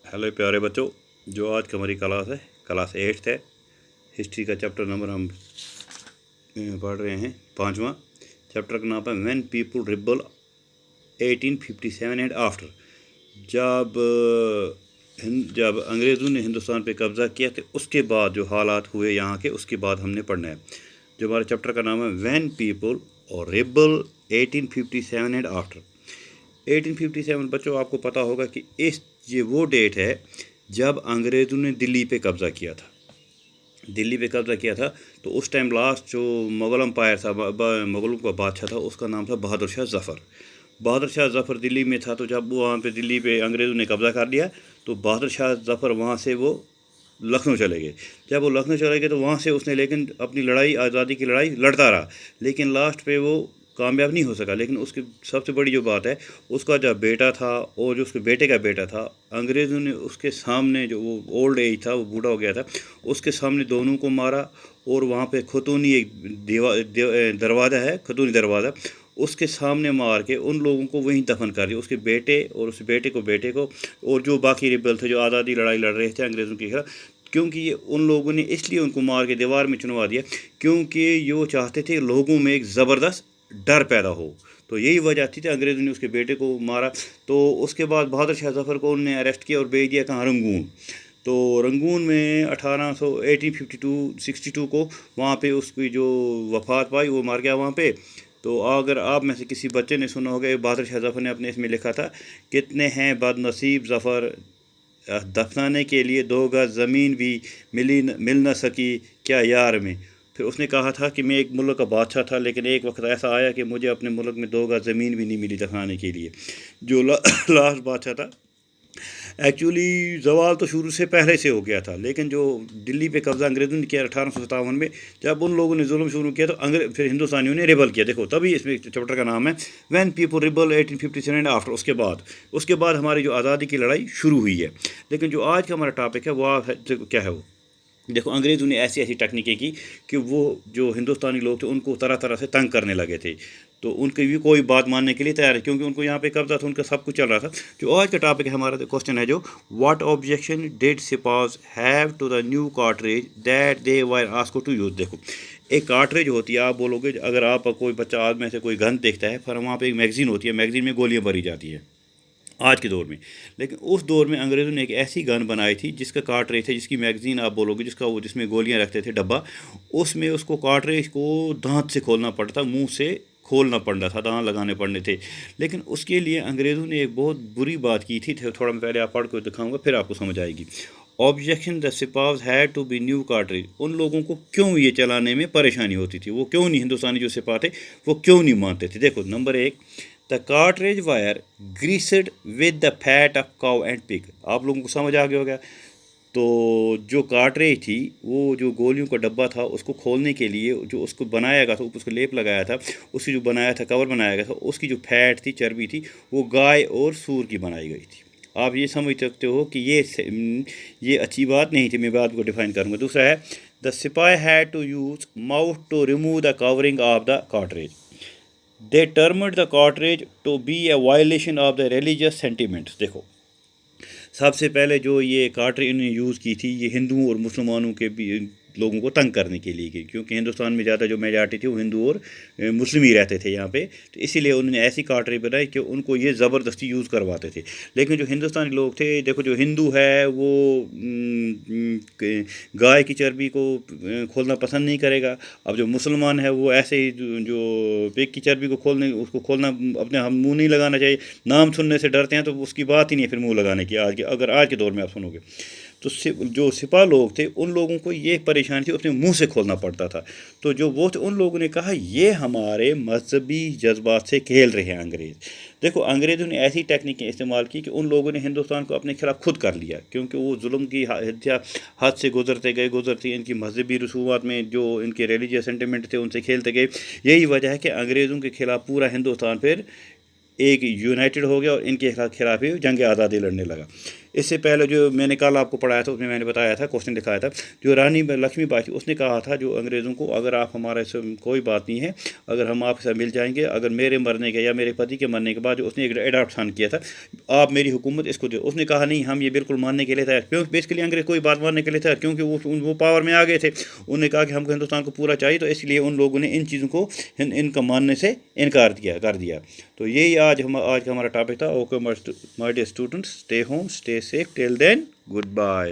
Hello प्यारे बच्चों, जो आज की हमारी क्लास है, क्लास 8th है। हिस्ट्री का चैप्टर नंबर हम पढ़ रहे हैं, 5वां चैप्टर का नाम है when people rebel 1857 and after. जब अंग्रेज़ों ने हिंदुस्तान पे कब्ज़ा किया तो उसके बाद जो हालात हुए यहाँ के, उसके बाद हमने पढ़ना है। जो हमारे चैप्टर का नाम है व्हेन पीपल और रिबल 1857 एंड आफ्टर। 1857 बच्चों आपको पता होगा कि ये वो डेट है जब अंग्रेज़ों ने दिल्ली पे कब्ज़ा किया था। दिल्ली पे कब्ज़ा किया था तो उस टाइम लास्ट जो मुग़ल अम्पायर था, मुग़लों का बादशाह था, उसका नाम था बहादुर शाह ज़फ़र। बहादुर शाह ज़फ़र दिल्ली में था। तो जब वो वहाँ पे दिल्ली पे अंग्रेज़ों ने कब्ज़ा कर लिया तो बहादुर शाह ज़फ़र वहाँ से वो लखनऊ चले गए। जब वो लखनऊ चले गए तो वहाँ से उसने लेकिन अपनी लड़ाई, आज़ादी की लड़ाई लड़ता रहा, लेकिन लास्ट पे वो कामयाब नहीं हो सका। लेकिन उसकी सबसे बड़ी जो बात है, उसका जो बेटा था और जो उसके बेटे का बेटा था, अंग्रेज़ों ने उसके सामने, जो वो ओल्ड एज था, वो बूढ़ा हो गया था, उसके सामने दोनों को मारा। और वहाँ पे खतूनी एक दरवाज़ा है, खतूनी दरवाज़ा, उसके सामने मार के उन लोगों को वहीं दफन कर दिया, उसके बेटे और उस बेटे को और जो बाकी रिबल थे, जो आज़ादी लड़ाई लड़ रहे थे अंग्रेज़ों के खिलाफ। क्योंकि ये उन लोगों ने इसलिए उनको मार के दीवार में चुनवा दिया क्योंकि ये वो चाहते थे लोगों में एक ज़बरदस्त डर पैदा हो। तो यही वजह थी कि अंग्रेज़ों ने उसके बेटे को मारा। तो उसके बाद बहादुर शाह ज़फ़र को उन्होंने अरेस्ट किया और भेज दिया कहाँ, रंगून। तो रंगून में 1852 को वहाँ पे उसकी जो वफात पाई, वो मर गया वहाँ पे। तो अगर आप में से किसी बच्चे ने सुना होगा, बहादुर शाह ज़फ़र ने अपने इसमें लिखा था, कितने हैं बदनसीब ज़फ़र, दफनाने के लिए 2 गज ज़मीन भी मिल न सकी क्या यार में। फिर उसने कहा था कि मैं एक मुल्क का बादशाह था, लेकिन एक वक्त ऐसा आया कि मुझे अपने मुल्क में 2 गज ज़मीन भी नहीं मिली दफनाने के लिए। जो लास्ट बादशाह था, एक्चुअली जवाल तो शुरू से पहले से हो गया था, लेकिन जो दिल्ली पे कब्ज़ा अंग्रेज़ों ने किया 1857 में, जब उन लोगों ने जुल्म शुरू किया तो फिर हिंदुस्तानियों ने रिबल किया। देखो, तभी इसमें चैप्टर का नाम है व्हेन पीपल रिबल 1857 आफ्टर। उसके बाद हमारी जो आज़ादी की लड़ाई शुरू हुई है। लेकिन जो आज का हमारा टॉपिक है वो क्या है वो, देखो, अंग्रेज़ों ने ऐसी ऐसी टेक्निकें की कि वो जो हिंदुस्तानी लोग थे उनको तरह तरह से तंग करने लगे थे। तो उनकी भी कोई बात मानने के लिए तैयार है, क्योंकि उनको यहाँ पे कब्जा था, उनका सब कुछ चल रहा था। जो आज का टॉपिक है हमारा, क्वेश्चन है जो, what objection did sipahis have to the new cartridge that they were asked to use. देखो, एक कार्ट्रेज होती है, आप बोलोगे अगर आप कोई बच्चा आज में से कोई गन देखता है, फिर वहाँ पे एक मैगज़ीन होती है, मैगज़ीन में गोलियाँ भरी जाती है आज के दौर में। लेकिन उस दौर में अंग्रेज़ों ने एक ऐसी गन बनाई थी जिसका कार्ट्रेज थे, जिसकी मैगज़ीन आप बोलोगे, जिसमें गोलियां रखते थे डब्बा, उसमें उसको कार्ट्रेज को दांत से खोलना पड़ता था, मुंह से खोलना पड़ता था, दांत लगाने पड़ने थे। लेकिन उसके लिए अंग्रेज़ों ने एक बहुत बुरी बात की थी, थोड़ा मैं पहले आप पढ़ के दिखाऊंगा, फिर आपको समझ आएगी। Objection the sipahis had to be new cartridge. उन लोगों को क्यों ये चलाने में परेशानी होती थी, वो क्यों नहीं, हिंदुस्तानी जो सिपाही थे वो क्यों नहीं मानते थे। देखो, number 1, the cartridge were greased with the fat of cow and pig. आप लोगों को समझ आ गया होगा। तो जो कार्ट्रेज थी, वो जो गोलियों का डब्बा था, उसको खोलने के लिए जो उसको बनाया गया था, उसको लेप लगाया था, उसकी जो बनाया था, कवर बनाया गया था, उसकी जो फैट थी, चर्बी थी, वो गाय और सूर की बनाई गई थी। आप ये समझ सकते हो कि ये अच्छी बात नहीं थी। मैं बात को डिफाइन करूँगा। दूसरा है, द सिपाही had to use mouth to remove the covering of the cartridge. They termed the cartridge to be a violation of the religious sentiments. देखो, सबसे पहले जो ये कार्ट्रेज इन्होंने यूज़ की थी, ये हिंदुओं और मुसलमानों के भी लोगों को तंग करने के लिए की, क्योंकि हिंदुस्तान में ज़्यादा जो मेजॉरिटी थी वो हिंदू और मुस्लिम ही रहते थे यहाँ पे। तो इसीलिए उन्होंने ऐसी कार्ट्रेज बनाई कि उनको ये ज़बरदस्ती यूज़ करवाते थे। लेकिन जो हिंदुस्तानी लोग थे, देखो, जो हिंदू है वो गाय की चर्बी को खोलना पसंद नहीं करेगा। अब जो मुसलमान है वो ऐसे ही जो पिग की चर्बी को उसको खोलना अपने हम मुँह नहीं लगाना चाहिए, नाम सुनने से डरते हैं, तो उसकी बात ही नहीं है फिर मुँह लगाने की। अगर आज के दौर में आप सुनोगे तो जो सिपा लोग थे, उन लोगों को ये परेशानी थी, अपने मुंह से खोलना पड़ता था। तो जो वो थे, उन लोगों ने कहा ये हमारे मजहबी जज्बात से खेल रहे हैं अंग्रेज़। देखो, अंग्रेज़ों ने ऐसी टेक्निकें इस्तेमाल की कि उन लोगों ने हिंदुस्तान को अपने खिलाफ खुद कर लिया, क्योंकि वो जुल्म की हद से गुजरते इनकी मजहबी रसूमात में जो इनके रिलीजियस सेंटिमेंट थे उनसे खेलते गए। यही वजह है कि अंग्रेज़ों के खिलाफ पूरा हिंदुस्तान फिर एक यूनाइटेड हो गया और इनके खिलाफ ही जंग आज़ादी लड़ने लगा। इससे पहले जो मैंने कल आपको पढ़ाया था उसमें मैंने बताया था, क्वेश्चन दिखाया था, जो रानी लक्ष्मीबाई थी उसने कहा था जो अंग्रेज़ों को, अगर आप हमारे से कोई बात नहीं है, अगर हम आपसे मिल जाएंगे, अगर मेरे मरने के या मेरे पति के मरने के बाद जो उसने एक एडाप्शन किया था, आप मेरी हुकूमत इसको दो। उसने कहा नहीं, हम ये बिल्कुल मानने के लिए तैयार, क्योंकि बेसिकली अंग्रेज़ कोई बात मानने के लिए तैयार, क्योंकि वो पावर में आ गए थे। उन्होंने कहा कि हमको हिंदुस्तान को पूरा चाहिए, तो इसलिए उन लोगों ने इन चीज़ों को इनका मानने से इनकार कर दिया। तो यही आज का हमारा टॉपिक था। Okay my dear students, stay home, stay safe, till then good bye.